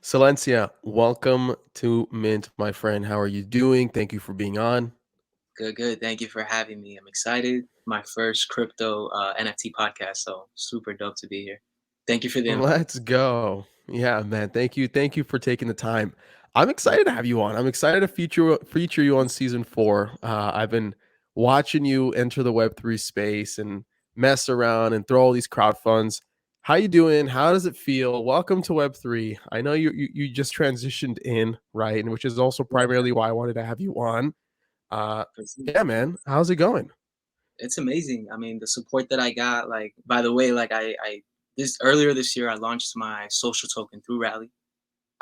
Silencia, welcome to Mint, my friend. How are you doing? Thank you for being on. Good, good. Thank you for having me. I'm excited. My first crypto NFT podcast, so super dope to be here. Thank you for the invite. Let's go. Yeah, man. Thank you. Thank you for taking the time. I'm excited to have you on. I'm excited to feature you on season four. I've been watching you enter the Web3 space and mess around and throw all these crowd funds. How you doing? How does it feel? Welcome to Web3. I know you just transitioned in, right? And which is also Yeah, primarily why I wanted to have you on. Uh, for sure. yeah, man. How's it going? It's amazing. I mean, the support that I got. Like, by the way, like I this earlier this year, I launched my social token through Rally.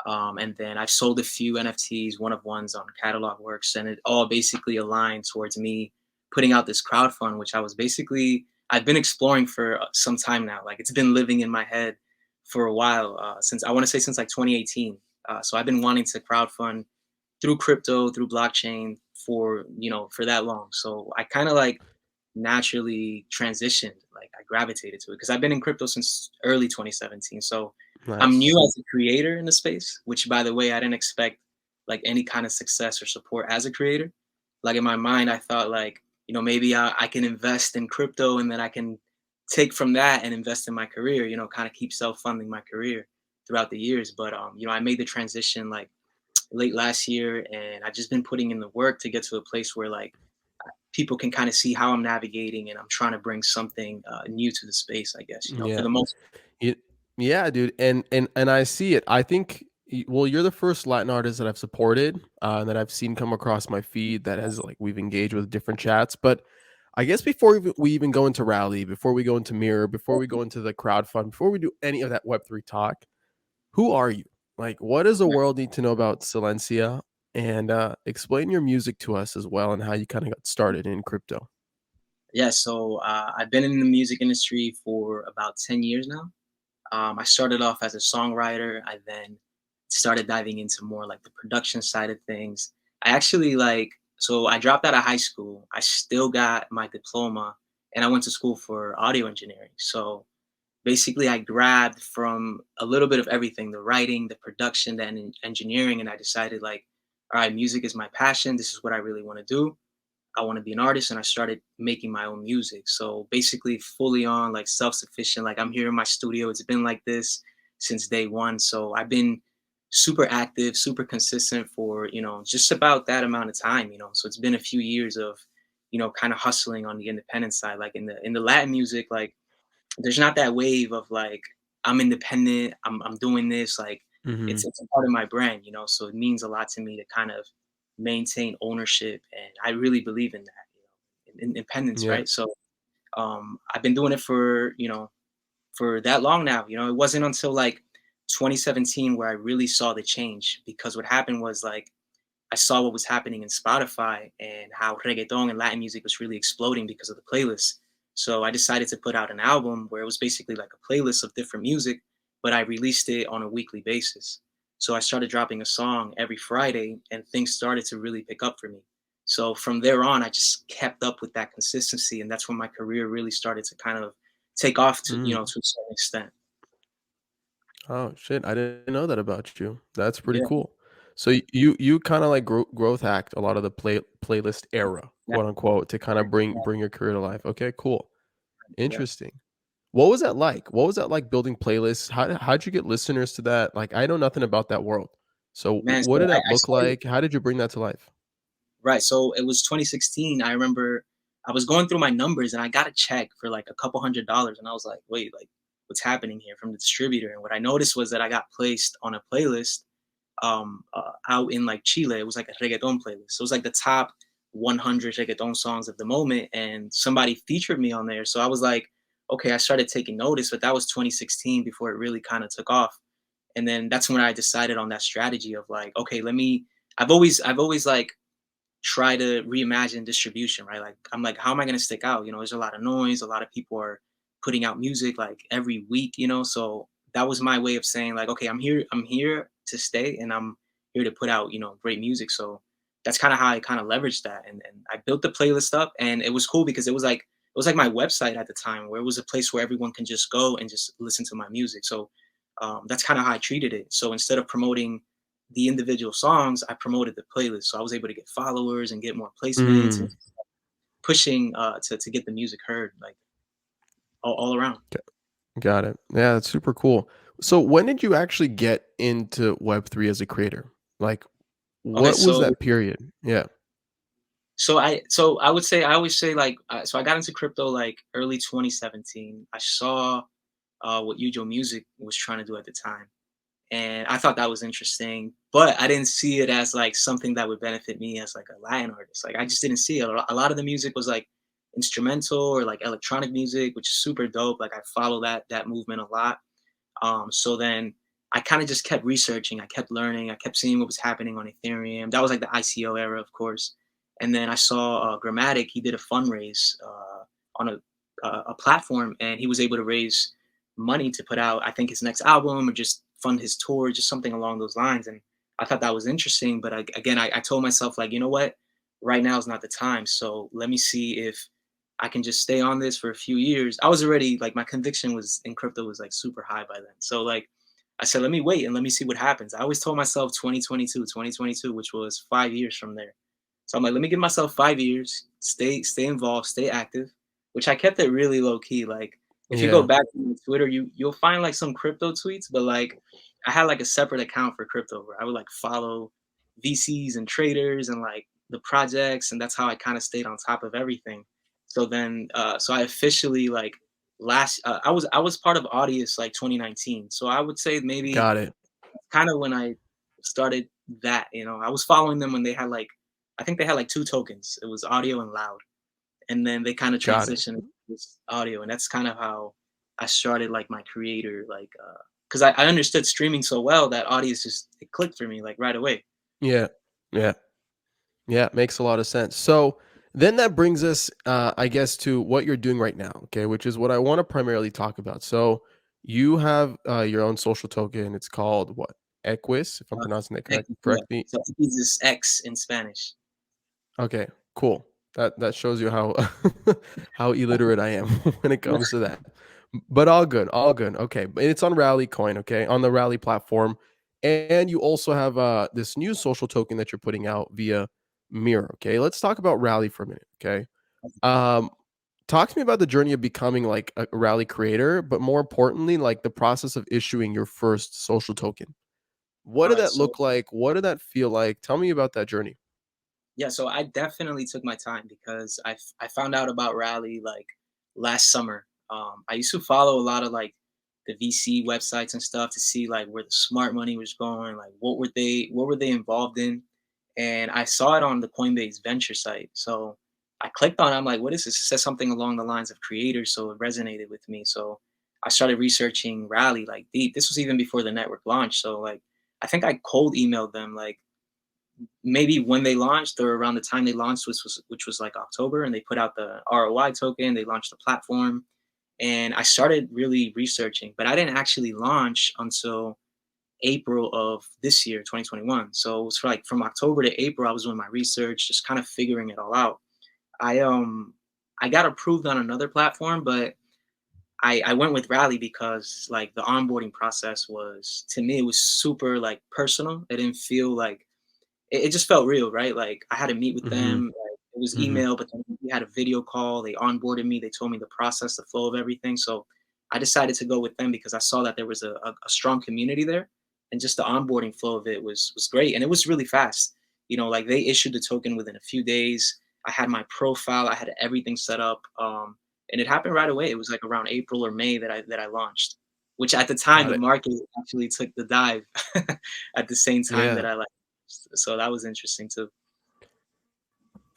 And then I've sold a few NFTs, one of ones on Catalog Works, and it all basically aligned towards me putting out this crowd fund, which I've been exploring for some time now. Like it's been living in my head for a while, since I want to say since like 2018. So I've been wanting to crowdfund through crypto, through blockchain for that long. So I kind of like naturally transitioned, like I gravitated to it because I've been in crypto since early 2017. So I'm new Nice. as a creator in the space, which by the way, I didn't expect like any kind of success or support as a creator. Like in my mind, I thought like, maybe I can invest in crypto and then I can take from that and invest in my career, kind of keep self-funding my career throughout the years. But I made the transition like late last year and I've just been putting in the work to get to a place where like people can kind of see how I'm navigating and I'm trying to bring something new to the space, I guess, for Yeah. the most. It, yeah, dude. And I see it. I think well, you're the first Latin artist that I've supported, that I've seen come across my feed that has like we've engaged with different chats. But I guess before we even go into Rally, before we go into Mirror, before we go into the crowd fund, before we do any of that Web3 talk, who are you? Like, what does the world need to know about Silencia? And explain your music to us as well and how you kind of got started in crypto. Yeah, so I've been in the music industry for about 10 years now. I started off as a songwriter. I then started diving into more like the production side of things. So I dropped out of high school. I still got my diploma and I went to school for audio engineering. So basically, I grabbed from a little bit of everything, the writing, the production, the engineering, and I decided like, all right, music is my passion. This is what I really want to do. I want to be an artist, and I started making my own music. So basically, fully on like self-sufficient. Like I'm here in my studio. It's been like this since day one. So I've been super active, super consistent for just about that amount of time. So it's been a few years of kind of hustling on the independent side. Like in the Latin music, like there's not that wave of like I'm independent, I'm doing this, like Hmm. it's a part of my brand, so it means a lot to me to kind of maintain ownership, and I really believe in that, independence, Yeah. right? So I've been doing it for for that long now. It wasn't until like 2017 where I really saw the change, because what happened was like I saw what was happening in Spotify and how reggaeton and Latin music was really exploding because of the playlists. So I decided to put out an album where it was basically like a playlist of different music, but I released it on a weekly basis. So I started dropping a song every Friday and things started to really pick up for me. So from there on, I just kept up with that consistency. And that's when my career really started to kind of take off to a certain extent. Oh shit, I didn't know that about you. That's pretty Yeah. cool. So you kind of like growth hacked a lot of the playlist era, Yeah. quote unquote, to kind of bring your career to life. Okay, cool. Interesting. What was that like? What was that like building playlists? How'd you get listeners to that? Like I know nothing about that world. So Man, what so did that I look started. like? How did you bring that to life? Right. So it was 2016. I remember I was going through my numbers and I got a check for like a couple $100. And I was like, wait, like what's happening here from the distributor? And what I noticed was that I got placed on a playlist out in like Chile. It was like a reggaeton playlist. So it was like the top 100 reggaeton songs of the moment. And somebody featured me on there. So I was like, okay, I started taking notice, but that was 2016 before it really kind of took off. And then that's when I decided on that strategy of like, okay, I've always like try to reimagine distribution, right? Like I'm like, how am I gonna stick out? There's a lot of noise, a lot of people are putting out music like every week, so that was my way of saying like, okay, I'm here to stay and I'm here to put out, great music. So that's kind of how I kind of leveraged that. And I built the playlist up and it was cool because it was like my website at the time where it was a place where everyone can just go and just listen to my music. So That's kind of how I treated it. So instead of promoting the individual songs, I promoted the playlist. So I was able to get followers and get more placements and Mm, pushing to get the music heard like all around. g got it. Yeah, that's super cool. So when did you actually get into Web3 as a creator? Like, Okay, what was so that period? Yeah. so I would say I always say like so I got into crypto like early 2017. I saw what Ujo Music was trying to do at the time, and I thought that was interesting. But I didn't see it as like something that would benefit me as like a Latin artist. Like I just didn't see it. A lot of the music was like instrumental or like electronic music, which is super dope. Like I follow that movement a lot. So then I kind of just kept researching. I kept learning. I kept seeing what was happening on Ethereum. That was like the ICO era, of course. And then I saw Grammatic. He did a fundraise on a platform, and he was able to raise money to put out, I think, his next album or just fund his tour, just something along those lines. And I thought that was interesting. But I told myself like, you know what? Right now is not the time. So let me see if I can just stay on this for a few years. I was already like my conviction was in crypto was like super high by then. So like I said, let me wait and let me see what happens. I always told myself 2022, which was 5 years from there. So I'm like, let me give myself 5 years, stay involved, stay active, which I kept it really low key. Like if you go Yeah. back to my Twitter, you'll find like some crypto tweets, but like I had like a separate account for crypto where I would like follow VCs and traders and like the projects, and that's how I kind of stayed on top of everything. So then, so I officially like I was part of Audius like 2019. So I would say maybe Got it. kind of when I started that, I was following them when they had like I think they had like two tokens. It was audio and loud, and then they kind of Got it. transitioned to this audio, and that's kind of how I started like my creator like because I understood streaming so well that Audius just it clicked for me like right away. Yeah. Yeah. Yeah, makes a lot of sense. So then that brings us, I guess, to what you're doing right now, okay, which is what I want to primarily talk about. So you have your own social token. It's called what? Equis, if I'm Uh, pronouncing that yeah, correctly. so X is X in Spanish. Okay, cool. That shows you how how illiterate I am when it comes to that. But all good, all good. Okay, but it's on Rally Coin, okay, on the Rally platform, and you also have this new social token that you're putting out via Mirror. Okay, let's talk about Rally for a minute. Okay, um, talk to me about the journey of becoming like a Rally creator, but more importantly, like the process of issuing your first social token. What All did right, that so look like? What did that feel like? Tell me about that journey. yeah, so I definitely took my time because I found out about Rally like last summer. I used to follow a lot of like the VC websites and stuff to see like where the smart money was going, like what were they involved in, and I saw it on the Coinbase venture site. So I clicked on it. I'm like, what is this? It says something along the lines of creators, so it resonated with me. So I started researching Rally like deep. This was even before the network launched. So like I think I cold emailed them like maybe when they launched or around the time they launched, which was like October, and they put out the ROI token. They launched the platform, and I started really researching, but I didn't actually launch until April of this year, 2021. So it was for like from October to April, I was doing my research, just kind of figuring it all out. I got approved on another platform, but I went with Rally because like the onboarding process was to me it was super like personal. It didn't feel like it just felt real, right? Like I had to meet with Hmm. them. Like, it was Hmm. email, but then we had a video call. They onboarded me. They told me the process, the flow of everything. So I decided to go with them because I saw that there was a strong community there, and just the onboarding flow of it was great, and it was really fast. Like they issued the token within a few days. I had my profile. I had everything set up, and it happened right away. It was like around April or May that I launched, which at the time Got the it. market actually took the dive at the same time that Yeah. I like. So that was interesting too.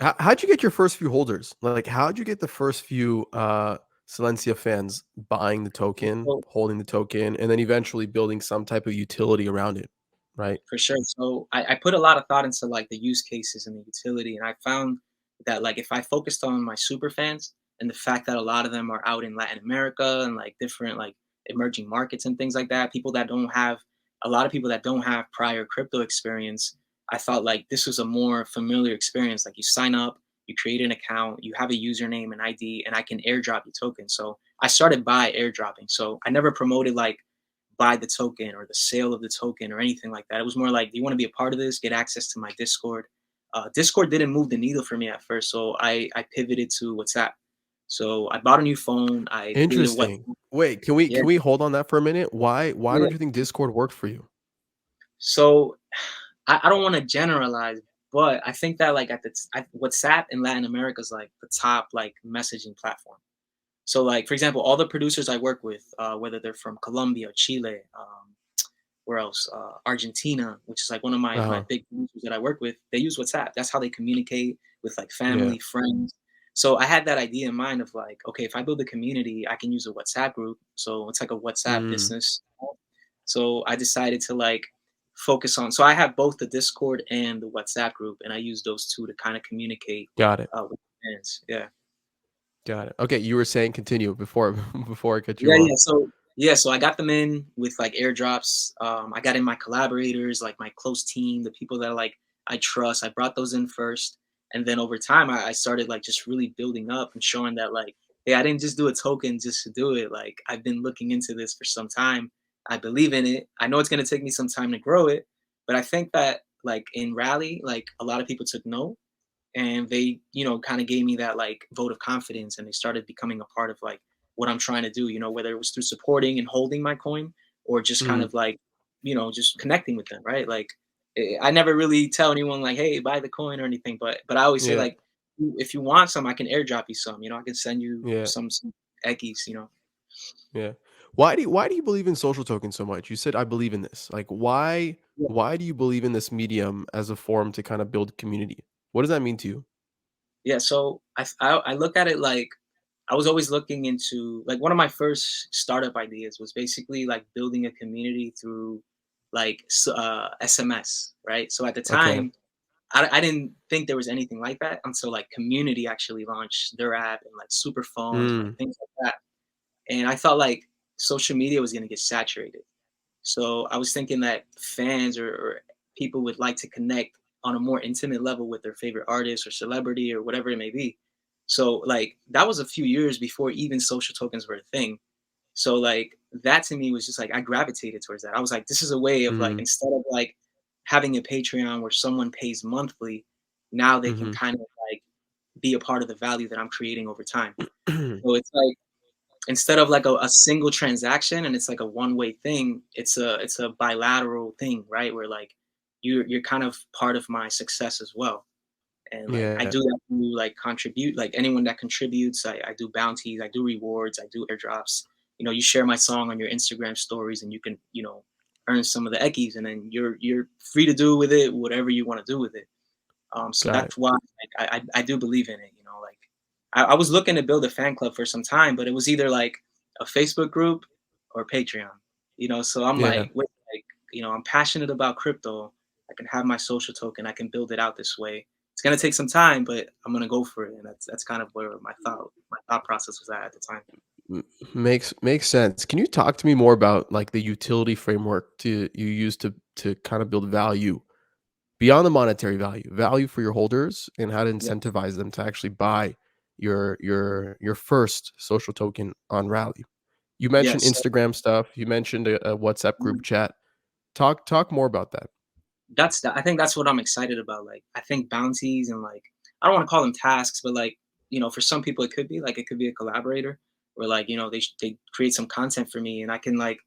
How'd you get your first few holders? Like, how'd you get the first few Silencia fans buying the token, So holding the token, and then eventually building some type of utility around it, right? for sure. So I put a lot of thought into like the use cases and the utility, and I found that like if I focused on my super fans and the fact that a lot of them are out in Latin America and like different like emerging markets and things like that, people that don't have a lot of people that don't have prior crypto experience, I thought like this was a more familiar experience. Like you sign up, you create an account, you have a username and ID, and I can airdrop the token. So I started by airdropping. So I never promoted like buy the token or the sale of the token or anything like that. It was more like, do you want to be a part of this? Get access to my Discord. Discord didn't move the needle for me at first, so I pivoted to WhatsApp. So I bought a new phone. I did a what? Interesting. Wait, can we Yeah, can we hold on that for a minute? Why yeah. don't you think Discord worked for you? So I don't want to generalize, but I think that like WhatsApp in Latin America is like the top like messaging platform. So like for example, all the producers I work with, whether they're from Colombia, Chile, where else? Argentina, which is like one of my Uh-huh. big producers that I work with. They use WhatsApp. That's how they communicate with like Yeah. family, friends. So I had that idea in mind of like, okay, if I build a community, I can use a WhatsApp group. So it's like a WhatsApp Mm, business. So I decided to like focus on. So I have both the Discord and the WhatsApp group, and I use those two to kind of communicate got it. with fans. Yeah. Got it. Okay, you were saying continue before before I cut you Yeah, off. yeah. So I got them in with like airdrops. I got in my collaborators, like my close team, the people that like I trust. I brought those in first, and then over time, I started like just really building up and showing that like, hey, I didn't just do a token just to do it. Like I've been looking into this for some time. I believe in it. I know it's gonna take me some time to grow it, but I think that like in Rally, like a lot of people took note and they kind of gave me that like vote of confidence and they started becoming a part of like what I'm trying to do, whether it was through supporting and holding my coin or just kind Mhm. of like just connecting with them, right? Like I never really tell anyone like, hey, buy the coin or anything, but I always say Yeah. like, if you want some, I can airdrop you some, I can send you Yeah. some eggies. Yeah. Why do you believe in social tokens so much? You said I believe in this. Like why do you believe in this medium as a form to kind of build community? What does that mean to you? Yeah, so I look at it like I was always looking into like one of my first startup ideas was basically like building a community through like SMS, right? So at the Okay. time, I didn't think there was anything like that until like Community actually launched their app and like super phones and like Mm. things like that. And I thought like social media was gonna get saturated. So I was thinking that fans or people would like to connect on a more intimate level with their favorite artist or celebrity or whatever it may be. So like that was a few years before even social tokens were a thing. So like that to me was just like I gravitated towards that. I was like, this is a way of like Mm. instead of like having a Patreon where someone pays monthly, now they can Mhm. kind of like be a part of the value that I'm creating over time. So it's like instead of like a single transaction and it's like a one-way thing, it's a bilateral thing, right? Where like you're kind of part of my success as well. And like I Yeah. do that through like contribute, like anyone that contributes, I do bounties, I do rewards, I do airdrops. You share my song on your Instagram stories and you can, earn some of the eckies and then you're free to do with it whatever you want to do with it. So Got it. that's why like, I do believe in it. Like I was looking to build a fan club for some time, but it was either like a Facebook group or Patreon. So I'm Yeah. like, wait, like I'm passionate about crypto. I can have my social token. I can build it out this way. It's gonna take some time, but I'm gonna go for it, and that's kind of where my thought process was at the time. M makes sense. Can you talk to me more about, like, the utility framework you use to kind of build value beyond the monetary value for your holders, and how to Yeah, incentivize them to actually buy your first social token on Rally? You yeah. mentioned So Instagram stuff, you mentioned a WhatsApp group chat. Talk more about that. I think that's what I'm excited about. Like, I think bounties and like, I don't want to call them tasks, but like, for some people it could be like it could be a collaborator where like, they create some content for me and I can like,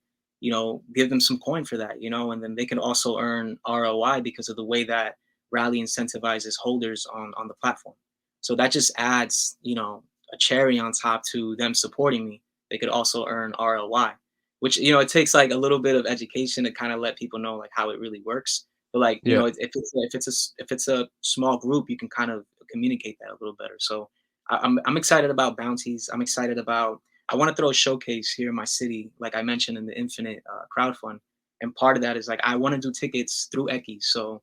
give them some coin for that, and then they can also earn ROI because of the way that Rally incentivizes holders on the platform. So that just adds, a cherry on top to them supporting me. They could also earn ROI, which, it takes like a little bit of education to kind of let people know like how it really works, but like, Yeah, if it's a small group, you can kind of communicate that a little better. So I'm excited about bounties. I'm excited about. I want to throw a showcase here in my city, like I mentioned in the Infinite crowdfund, and part of that is like I want to do tickets through Ekis. So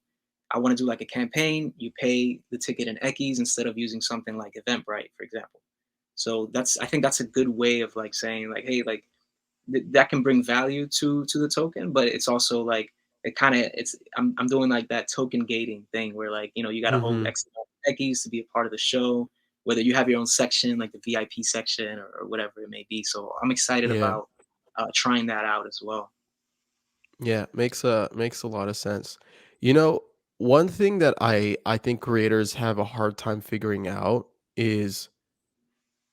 I want to do like a campaign. You pay the ticket in Ekis instead of using something like Eventbrite, for example. So I think that's a good way of like saying like, hey, like that can bring value to the token, but it's also like I'm doing like that token gating thing where like you got to hold mhm, X amount of techies to be a part of the show, whether you have your own section like the VIP section or whatever it may be. So I'm excited yeah. about trying that out as well. Yeah, makes a lot of sense. You know, one thing that I think creators have a hard time figuring out is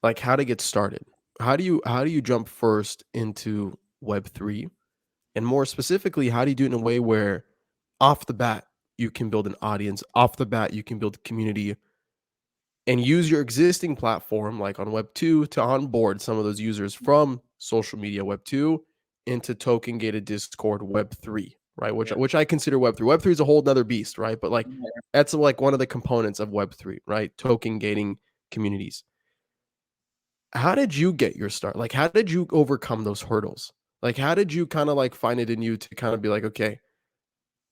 like how to get started. How do you jump first into web 3? And more specifically, how do you do it in a way where off the bat you can build an audience, off the bat you can build a community and use your existing platform like on web 2 to onboard some of those users from social media web 2 into token gated Discord web 3, right? which Yeah. which I consider web 3 is a whole nother beast, right? But like Yeah. that's like one of the components of web 3, right? Token gating communities. How did you get your start? Like how did you overcome those hurdles? Like how did you kind of like find it in you to kind of be like, okay,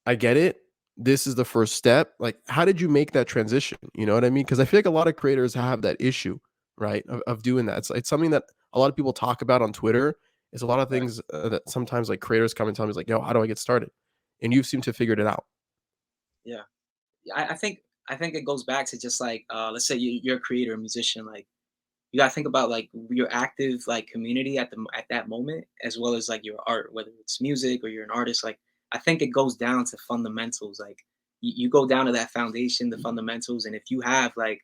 I get it. This is the first step. Like, how did you make that transition? You know what I mean? Because I feel like a lot of creators have that issue, right? Of doing that. It's something that a lot of people talk about on Twitter. It's a lot of Right. things that sometimes like creators come and tell me, like, yo, how do I get started? And you seem to figured it out. Yeah. Yeah, I think it goes back to just like let's say you're a creator, a musician, like you gotta think about like your active like community at that moment, as well as like your art, whether it's music or you're an artist. Like I think it goes down to fundamentals. Like you go down to that foundation, the fundamentals, and if you have like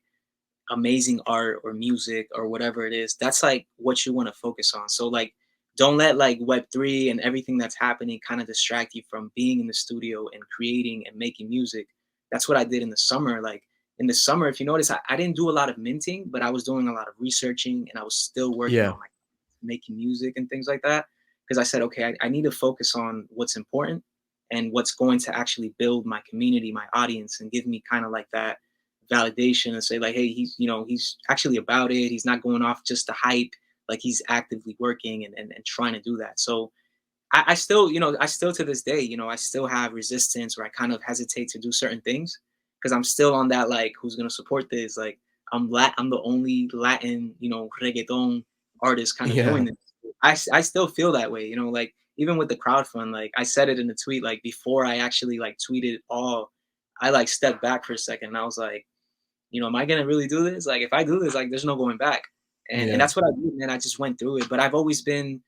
amazing art or music or whatever it is, that's like what you want to focus on. So like don't let like web 3 and everything that's happening kind of distract you from being in the studio and creating and making music. That's what I did in the summer. Like in the summer, if you notice, I didn't do a lot of minting, but I was doing a lot of researching and I was still working Yeah. on like making music and things like that. Because I said, okay, I need to focus on what's important and what's going to actually build my community, my audience, and give me kind of like that validation and say like, hey, he's actually about it. He's not going off just to hype. Like he's actively working and trying to do that. So I still, I still to this day, I still have resistance where I kind of hesitate to do certain things because I'm still on that like, who's gonna support this? Like I'm the only Latin, reggaeton artist kind of Yeah. doing this. I still feel that way, like even with the crowdfund, like I said it in the tweet, like before I actually like tweeted all, I like stepped back for a second and I was like, am I gonna really do this? Like, if I do this, like, there's no going back. And Yeah. that's what I did, man. I just went through it. But I've always been,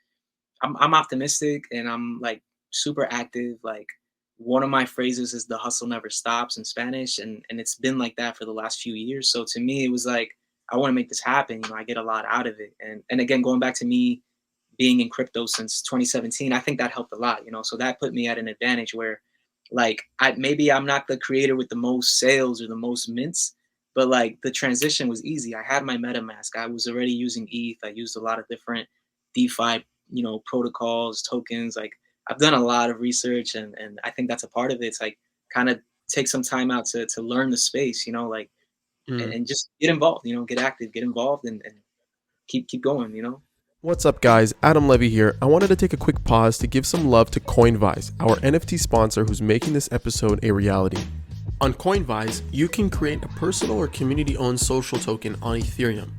I'm optimistic and I'm like super active. Like, one of my phrases is "the hustle never stops" in Spanish, and it's been like that for the last few years. So to me, it was like I want to make this happen. I get a lot out of it. And again, going back to me being in crypto since 2017, I think that helped a lot. So that put me at an advantage where like I'm not the creator with the most sales or the most mints, but like the transition was easy. I had my MetaMask. I was already using ETH. I used a lot of different DeFi, protocols, tokens. Like I've done a lot of research and I think that's a part of it. It's like kind of take some time out to learn the space, like Mm. and just get involved, get active, get involved and keep going. What's up, guys? Adam Levy here. I wanted to take a quick pause to give some love to Coinvise, our NFT sponsor who's making this episode a reality. On Coinvise, you can create a personal or community owned social token on Ethereum.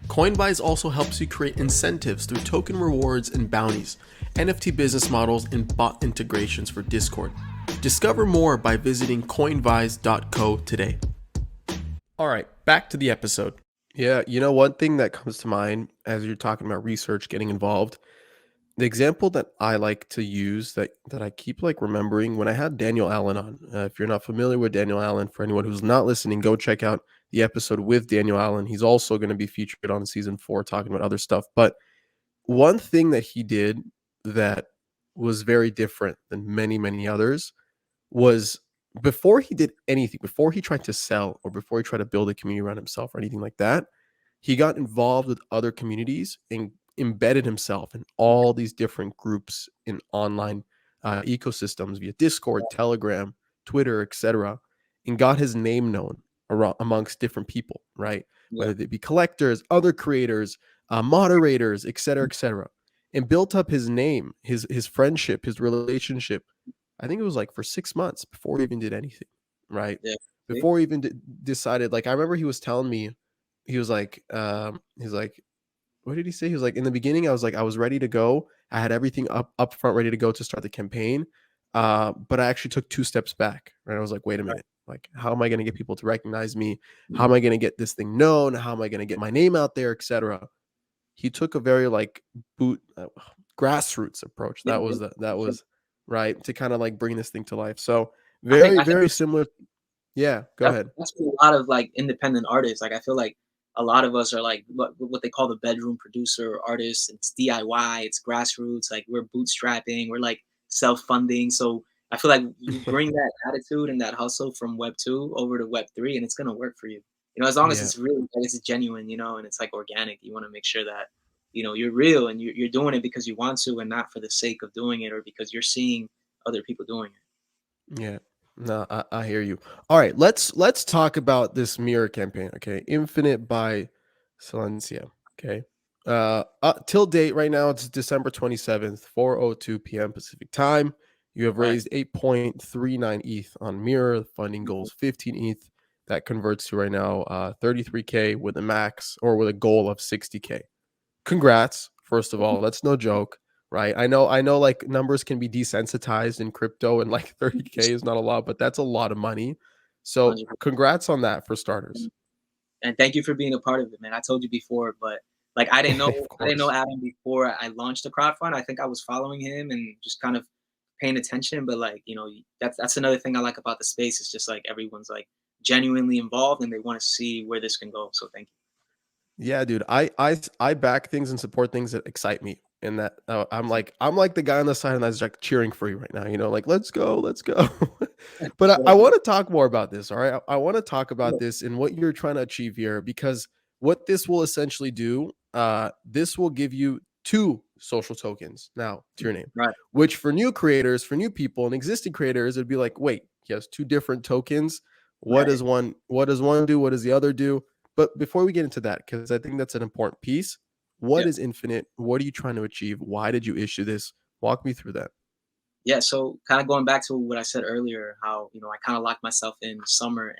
Coinvise also helps you create incentives through token rewards and bounties, NFT business models, and bot integrations for Discord. Discover more by visiting coinvise.co today. All right, back to the episode. Yeah, one thing that comes to mind as you're talking about research, getting involved, the example that I like to use that I keep like remembering when I had Daniel Allen on. If you're not familiar with Daniel Allen, for anyone who's not listening, go check out the episode with Daniel Allen. He's also going to be featured on season 4 talking about other stuff. But one thing that he did that was very different than many others was before he did anything, before he tried to sell or before he tried to build a community around himself or anything like that, he got involved with other communities and embedded himself in all these different groups in online ecosystems via Discord, Telegram, Twitter, etc., and got his name known around, amongst different people, right? Yeah. Whether they be collectors, other creators, moderators, etc., and built up his name, his friendship, his relationship. I think it was like for 6 months before he even did anything, right? Yeah. See? Before he even decided. Like I remember he was telling me, he's like, what did he say? He was like, in the beginning, I was like, I was ready to go. I had everything up front, ready to go to start the campaign. But I actually took 2 steps back. Right? I was like, wait a minute. Like, how am I going to get people to recognize me? How am I going to get this thing known? How am I going to get my name out there, etc.? He took a very like boot grassroots approach. Yeah. That was right? To kind of like bring this thing to life. So I very, think very similar. Yeah, go ahead. that's what a lot of like independent artists. Like I feel like a lot of us are like what they call the bedroom producer artists. It's DIY, it's grassroots. Like we're bootstrapping, we're like self funding. So I feel like you bring that attitude and that hustle from Web 2 over to Web 3, and it's gonna work for you. You know, as long as Yeah. it's really, like, it's genuine, and it's like organic. You want to make sure that you're real and you're doing it because you want to, and not for the sake of doing it or because you're seeing other people doing it. Yeah. No, I hear you. All right, let's talk about this mirror campaign. Okay. Infinite by Silencia. Okay. Till date right now it's December 27th, 4:02 p.m. Pacific time. You have Right. raised 8.39 ETH on Mirror. The funding goal is 15 ETH. That converts to right now 33K with a max or with a goal of 60K. Congrats, first of all. That's no joke, right? I know like numbers can be desensitized in crypto and like 30K is not a lot, but that's a lot of money. So 100%. congrats on that for starters. And thank you for being a part of it, man. I told you before, but like I didn't Of know I didn't know course. Adam before I launched the crowdfund. I think I was following him and just kind of paying attention. But like, that's another thing I like about the space is just like everyone's like genuinely involved and they want to see where this can go. So thank you. Yeah, dude. I back things and support things that excite me. And that I'm like the guy on the side and that's like cheering for you right now. Like let's go, let's go. But I So, want to talk more about this. All right, I want to talk about yeah, this and what you're trying to achieve here because what this will essentially do, this will give you two social tokens now to your name, right, which for new creators, for new people, and existing creators, it'd be like, wait, he has two different tokens. What right. does one? What does one do? What does the other do? But before we get into that, because I think that's an important piece, what Yeah. is Infinite? What are you trying to achieve? Why did you issue this? Walk me through that. Yeah. So kind of going back to what I said earlier, how, I kind of locked myself in summer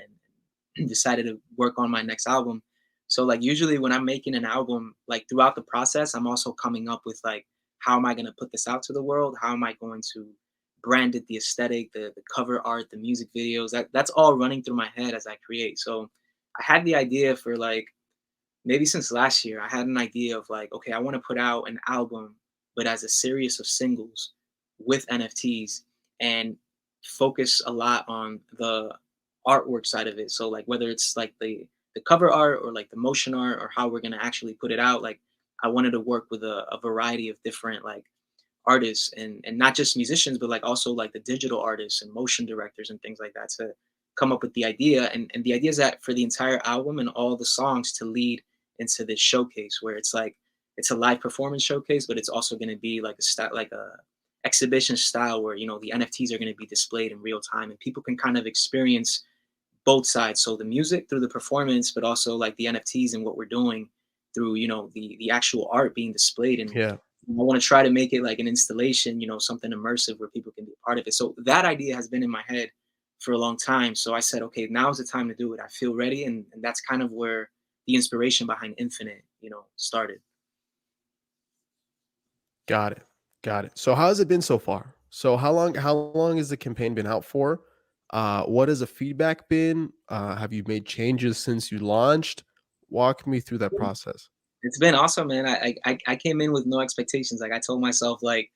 and decided to work on my next album. So like usually when I'm making an album, like throughout the process, I'm also coming up with like how am I going to put this out to the world? How am I going to brand it, the aesthetic, the cover art, the music videos? That's all running through my head as I create. So I had the idea for like maybe since last year, I had an idea of like, okay, I want to put out an album, but as a series of singles with NFTs and focus a lot on the artwork side of it. So like whether it's like the cover art or like the motion art or how we're gonna actually put it out, like I wanted to work with a variety of different like artists and not just musicians, but like also like the digital artists and motion directors and things like that to come up with the idea. And the idea is that for the entire album and all the songs to lead into this showcase where it's like it's a live performance showcase, but it's also going to be like a style, like a exhibition style where the NFTs are going to be displayed in real time and people can kind of experience both sides. So the music through the performance, but also like the NFTs and what we're doing through the actual art being displayed. And Yeah. I want to try to make it like an installation, something immersive where people can be a part of it. So that idea has been in my head for a long time. So I said, okay, now's the time to do it. I feel ready, and that's kind of where the inspiration behind Infinite, started. Got it. Got it. So how has it been so far? So how long has the campaign been out for? What has the feedback been? Have you made changes since you launched? Walk me through that process. It's been awesome, man. I came in with no expectations. Like I told myself, like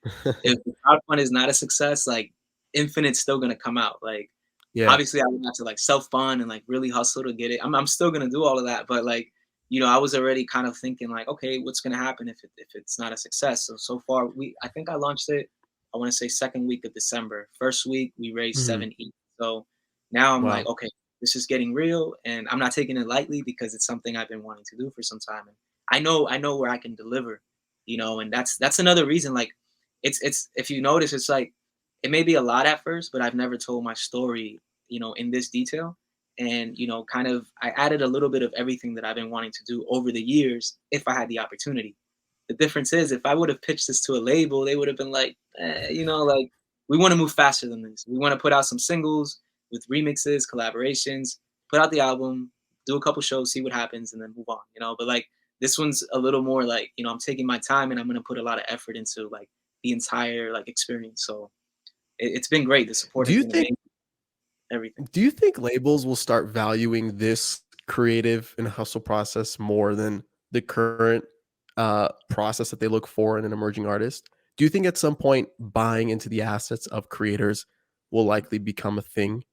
if the crowdfund is not a success, like Infinite's still gonna come out. Like Yeah. obviously I would have to like self fund and like really hustle to get it. I'm still gonna do all of that, but like I was already kind of thinking like, okay, what's gonna happen if it's not a success? So far I think I launched it. I want to say second week of December. First week we raised Mhm. 7 each. So now I'm like, Wow. okay, this is getting real, and I'm not taking it lightly because it's something I've been wanting to do for some time. And I know where I can deliver, and that's another reason. Like, it's if you notice, it's like it may be a lot at first, but I've never told my story, in this detail. And kind of I added a little bit of everything that I've been wanting to do over the years if I had the opportunity. The difference is if I would have pitched this to a label, they would have been like, like we want to move faster than this. We want to put out some singles with remixes, collaborations, put out the album, do a couple shows, see what happens, and then move on. But like this one's a little more like I'm taking my time and I'm gonna put a lot of effort into like the entire like experience. So it's been great. The support Do has you been think amazing. Everything. do you think labels will start valuing this creative and hustle process more than the current process that they look for in an emerging artist? Do you think at some point buying into the assets of creators will likely become a thing?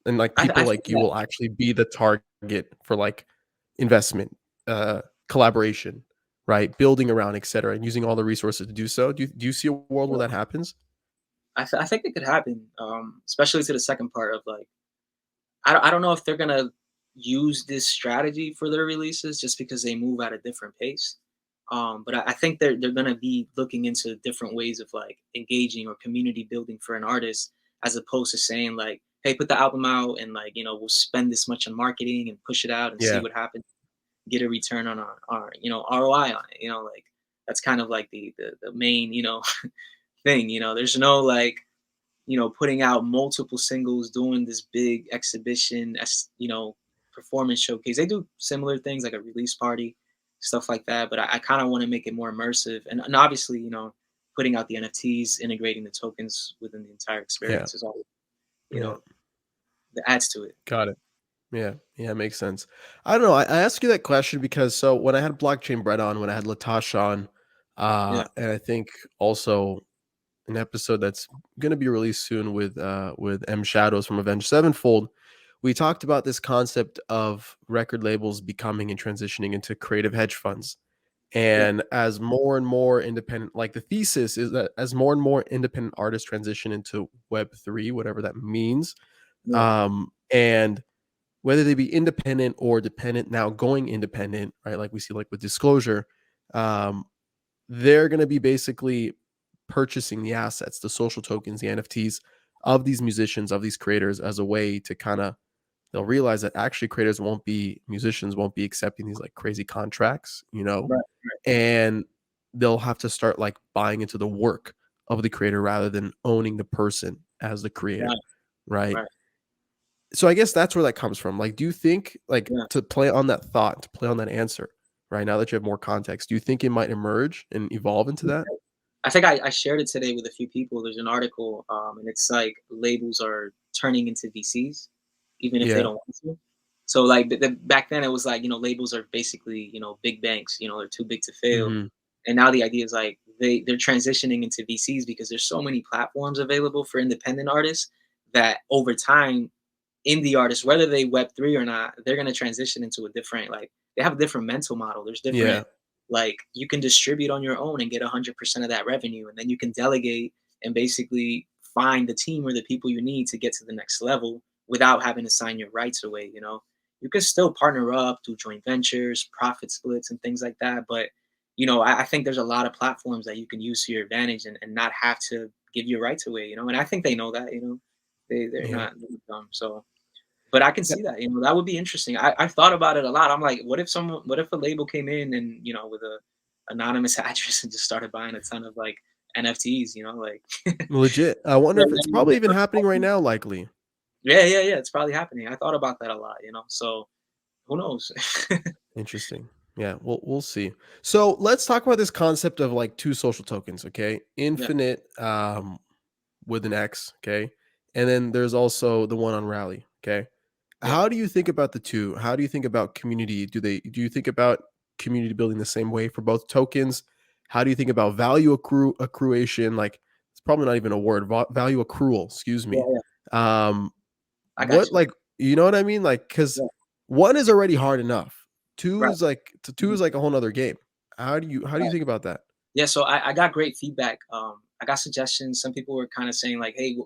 And, like, people I think like you that will actually be the target for, like, investment, collaboration, right? Building around, etcetera, and using all the resources to do so. Do you see a world where that happens? I think it could happen, especially to the second part of like I don't know if they're gonna use this strategy for their releases just because they move at a different pace. But I think they're gonna be looking into different ways of like engaging or community building for an artist, as opposed to saying like, "Hey, put the album out and like we'll spend this much on marketing and push it out and see Yeah, what happens, get a return on our ROI on it." Like that's kind of like the main thing. There's no like putting out multiple singles, doing this big exhibition, as performance showcase. They do similar things like a release party, stuff like that. But I kind of want to make it more immersive, and obviously, putting out the NFTs, integrating the tokens within the entire yeah, experience is all you yeah. know that adds to it. Got it. Yeah, yeah, makes sense. I don't know. I asked you that question because so when I had Blockchain Bread on, when I had Latasha on, Yeah, and I think also an episode that's going to be released soon with M Shadows from Avenged Sevenfold, we talked about this concept of record labels becoming and transitioning into creative hedge funds. yeah, And as more and more independent, like the thesis is that as more and more independent artists transition into Web3, whatever that means, yeah, and whether they be independent or dependent, now going independent, right? Like we see, like with Disclosure, um, they're going to be basically purchasing the assets, the social tokens, the NFTs of these musicians, of these creators, as a way to kind of they'll realize that actually creators won't be musicians won't be accepting these like crazy contracts, right, and they'll have to start like buying into the work of the creator rather than owning the person as the creator, right, right? right, So I guess that's where that comes from. Like, do you think, like, yeah. to play on that thought, to play on that answer, right now that you have more context, do you think it might emerge and evolve into that? I think I shared it today with a few people. There's an article, and it's like labels are turning into VCs, even if they Yeah. don't want to. So like back then, it was like labels are basically big banks. They're too big to fail. Mhm. And now the idea is like they're transitioning into VCs because there's so many platforms available for independent artists that over time indie artists, whether they Web3 or not, they're gonna transition into a different like they have a different mental model. There's different Yeah. like you can distribute on your own and get 100% of that revenue, and then you can delegate and basically find the team or the people you need to get to the next level without having to sign your rights away. You can still partner up, do joint ventures, profit splits, and things like that. But I think there's a lot of platforms that you can use to your advantage and not have to give your rights away. And I think they know that. They're Yeah. not dumb. So but I can Yeah. see that, that would be interesting. I thought about it a lot. I'm like, what if a label came in and, with a anonymous address and just started buying a ton of like NFTs, like Legit. I wonder if it's probably even happening right now, likely. yeah, yeah, yeah, it's probably happening. I thought about that a lot, so who knows? Interesting. Yeah, we'll see. So let's talk about this concept of like two social tokens, okay? Yeah, Infinite with an X, okay? And then there's also the one on Rally, okay? yeah. How do you think about the two? How do you think about community? Do you think about community building the same way for both tokens? How do you think about value accruation? Like it's probably not even a word. Value accrual, excuse Yeah, me. yeah. Um I got what you. like you know what I mean? Like cuz Yeah, one is already hard enough. right. Two Mhm. is like a whole nother game. How do you Right. think about that? Yeah, so I got great feedback. I got suggestions. Some people were kind of saying like, "Hey,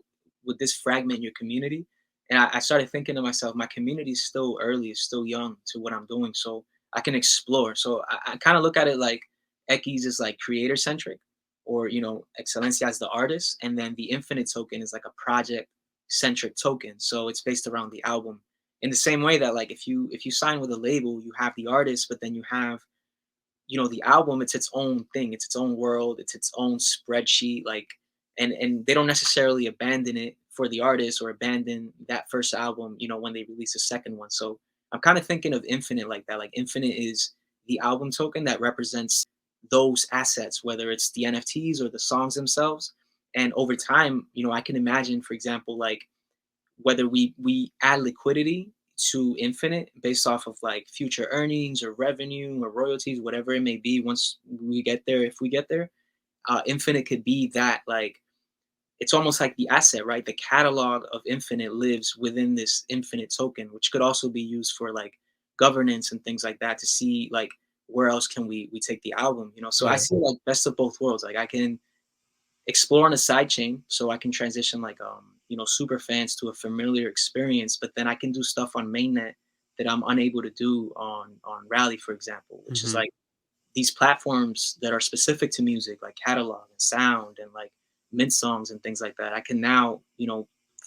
would this fragment your community?" And I started thinking to myself, my community is still early, it's still young to what I'm doing, so I can explore. So I kind of look at it like Ekis is like creator centric, or Excelencia is the artist, and then the Infinite token is like a project centric token. So it's based around the album. In the same way that like if you sign with a label, you have the artist, but then you have the album, it's its own thing, it's its own world, it's its own spreadsheet, like and they don't necessarily abandon it for the artist or abandon that first album, when they release a second one. So I'm kind of thinking of Infinite like that. Like Infinite is the album token that represents those assets, whether it's the NFTs or the songs themselves. And over time, I can imagine, for example, like whether we add liquidity to Infinite based off of like future earnings or revenue or royalties, whatever it may be, once we get there, if we get there, Infinite could be that, like, it's almost like the asset, right? The catalog of Infinite lives within this Infinite token, which could also be used for like governance and things like that to see like where else can we take the album, you know? So I Yeah. see like best of both worlds. Like I can explore on a side chain so I can transition like super fans to a familiar experience, but then I can do stuff on mainnet that I'm unable to do on Rally, for example, which is Mhm. like these platforms that are specific to music, like catalog and sound and like mint songs and things like that. I can now,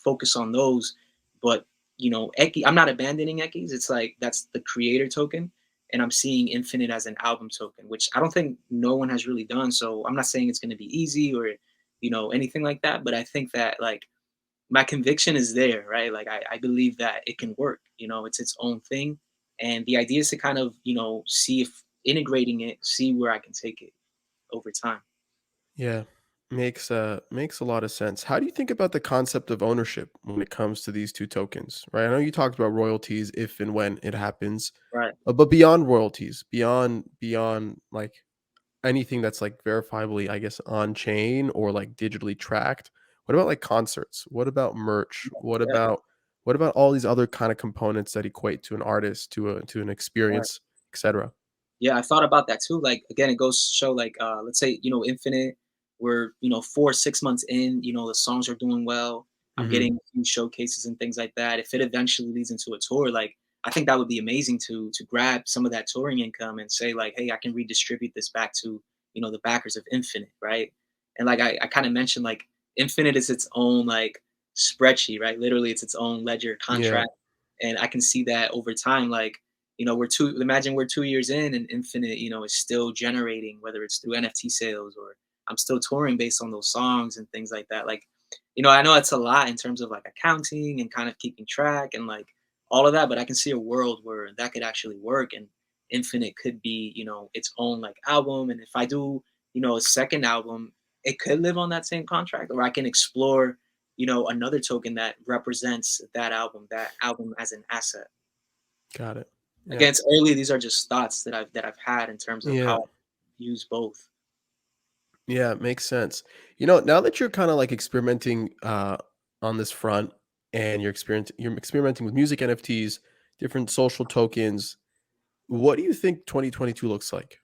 focus on those. But Eki, I'm not abandoning Ekis. It's like that's the creator token, and I'm seeing Infinite as an album token, which I don't think no one has really done. So I'm not saying it's going to be easy or anything like that, but I think that like my conviction is there, right? Like I believe that it can work. It's its own thing. And the idea is to kind of, see if integrating it, see where I can take it over time. Yeah. Makes a lot of sense. How do you think about the concept of ownership when it comes to these two tokens? Right? I know you talked about royalties if and when it happens, Right. but beyond royalties, beyond like anything that's like verifiably, I guess, on chain or like digitally tracked. What about like concerts? What about merch? Yeah. What about all these other kind of components that equate to an artist, to an Right. experience, etc.? Yeah, I thought about that too. Like again, it goes to show like let's say, Infinite, we're, 4, 6 months in, the songs are doing well. I'm Hmm. getting a few showcases and things like that. If it eventually leads into a tour, like I think that would be amazing to grab some of that touring income and say, like, hey, I can redistribute this back to, the backers of Infinite, right? And like I kind of mentioned, like Infinite is its own like spreadsheet, right? Literally it's its own ledger Yeah. contract. And I can see that over time, like imagine we're 2 years in and Infinite, is still generating, whether it's through NFT sales or I'm still touring based on those songs and things like that. Like, I know it's a lot in terms of like accounting and kind of keeping track and like all of that, but I can see a world where that could actually work and Infinite could be, its own like album. And if I do, a second album, it could live on that same contract, or I can explore, another token that represents that album as an asset. Got it. Yeah. Again, it's early. These are just thoughts that I've had in terms of Yeah. how I use both. Yeah, makes sense. Now that you're kind of like experimenting on this front and you're experimenting with music NFTs, different social tokens, what do you think 2022 looks like?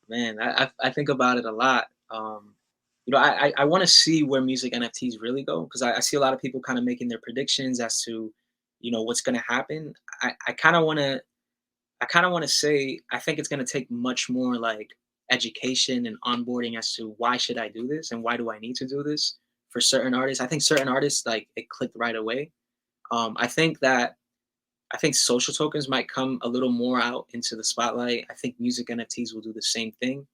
Man, I think about it a lot. I want to see where music NFTs really go because I see a lot of people kind of making their predictions as to, what's going to happen. I kind of want to say I think it's going to take much more like education and onboarding as to why should I do this and why do I need to do this for certain artists. I think certain artists like it clicked right away. I think that I think social tokens might come a little more out into the spotlight. I think music NFTs will do the same thing.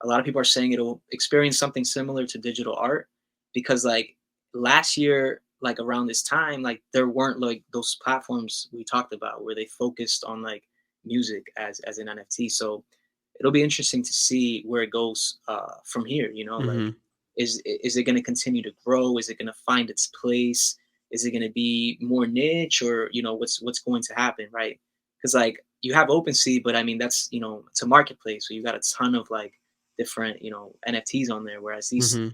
A lot of people are saying it'll experience something similar to digital art because like last year, like around this time, like there weren't like those platforms we talked about where they focused on like music as an NFT. So it'll be interesting to see where it goes from here. Like Hmm. is it going to continue to grow? Is it going to find its place? Is it going to be more niche, or what's going to happen, right? Because like you have OpenSea, but I mean that's it's a marketplace, so you got a ton of like different NFTs on there. Whereas these Hmm.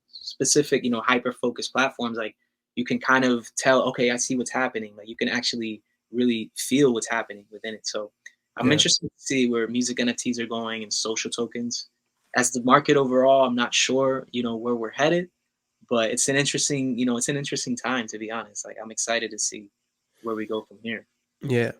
specific hyper focused platforms, like you can kind of tell, okay, I see what's happening. Like you can actually really feel what's happening within it. So I'm Yeah. interested to see where music NFTs are going and social tokens. As the market overall, I'm not sure where we're headed, but it's an interesting time, to be honest. Like I'm excited to see where we go from here. Yeah.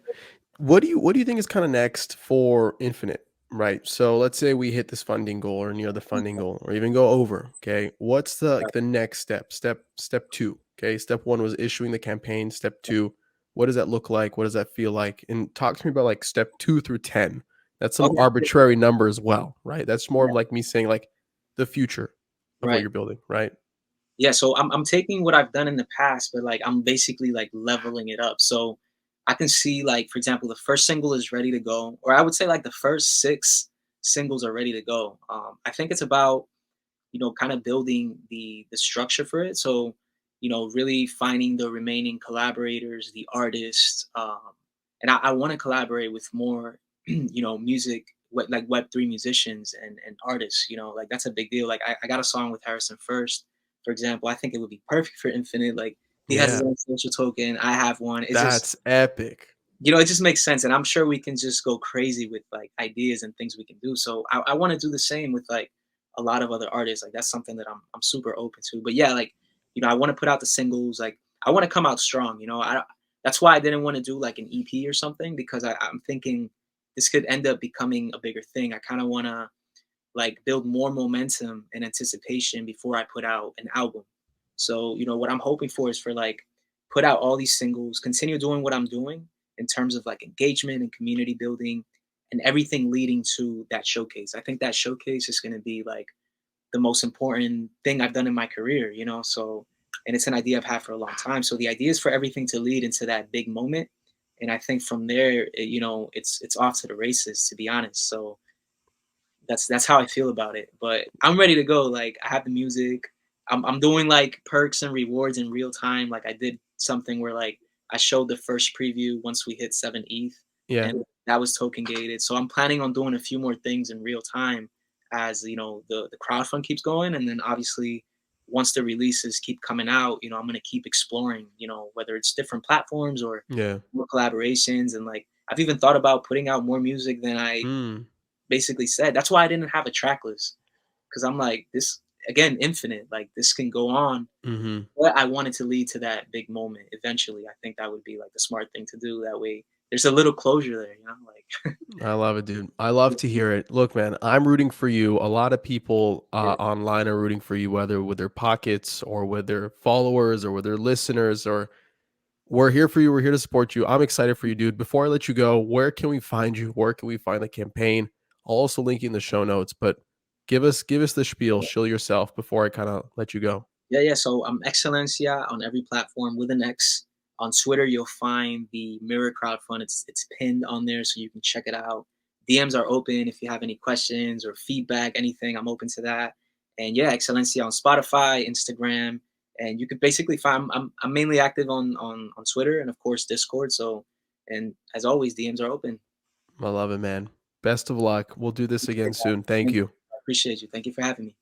What do you think is kind of next for Infinite? Right. So let's say we hit this funding goal or near the funding goal or even go over. Okay. What's the Right. like the next step? Step two. Okay. Step one was issuing the campaign. Step two, what does that look like? What does that feel like? And talk to me about like step 2 through 10. That's some Okay. arbitrary number as well, right? That's more Yeah. of like me saying like the future of what Right. you're building, right? Yeah, so I'm taking what I've done in the past, but like I'm basically like leveling it up. So I can see like for example, the first single is ready to go, or I would say like the first 6 singles are ready to go. I think it's about kind of building the structure for it. So really finding the remaining collaborators, the artists, and I want to collaborate with more music Web3 musicians and artists. You know, like that's a big deal. Like I got a song with Harrison First, for example. I think it would be perfect for Infinite. Like he has his Yeah, own social token. I have one. It's just, that's epic. it just makes sense, and I'm sure we can just go crazy with like ideas and things we can do. So I want to do the same with like a lot of other artists. Like that's something that I'm super open to. But yeah, like I want to put out the singles. Like I want to come out strong. That's why I didn't want to do like an EP or something, because I'm thinking this could end up becoming a bigger thing. I kind of want to like build more momentum and anticipation before I put out an album. So, what I'm hoping for is for like put out all these singles, continue doing what I'm doing in terms of like engagement and community building and everything leading to that showcase. I think that showcase is going to be like the most important thing I've done in my career. So, and it's an idea I've had for a long time. So the idea is for everything to lead into that big moment. And I think from there, it's off to the races, to be honest. So that's how I feel about it. But I'm ready to go. Like I have the music. I'm doing like perks and rewards in real time. Like I did something where like I showed the first preview once we hit 7 ETH, Yeah, and that was token gated. So I'm planning on doing a few more things in real time as the crowdfund keeps going, and then obviously once the releases keep coming out, I'm gonna keep exploring. Whether it's different platforms or yeah. more collaborations, and like I've even thought about putting out more music than I Mm, basically said. That's why I didn't have a track list, because I'm like, this again, infinite. Like this can go on, mhm. but I wanted to lead to that big moment eventually. I think that would be like the smart thing to do. That way, there's a little closure there. Like I love it, dude. I love to hear it. Look, man, I'm rooting for you. A lot of people yeah, online are rooting for you, whether with their pockets or with their followers or with their listeners. Or we're here for you. We're here to support you. I'm excited for you, dude. Before I let you go, where can we find you? Where can we find the campaign? I'll also link you in the show notes. But give us the spiel. yeah. Shill yourself before I kind of let you go. Yeah, yeah. So I'm Excelencia on every platform with an X. On Twitter, you'll find the Mirror Crowdfund. It's pinned on there, so you can check it out. DMs are open if you have any questions or feedback, anything. I'm open to that. And yeah, Excelencia on Spotify, Instagram, and you could basically find. I'm mainly active on Twitter and of course Discord. So, and as always, DMs are open. I love it, man. Best of luck. We'll do this again Appreciate that. soon. Thank Thank you. you. I appreciate you. Thank you for having me.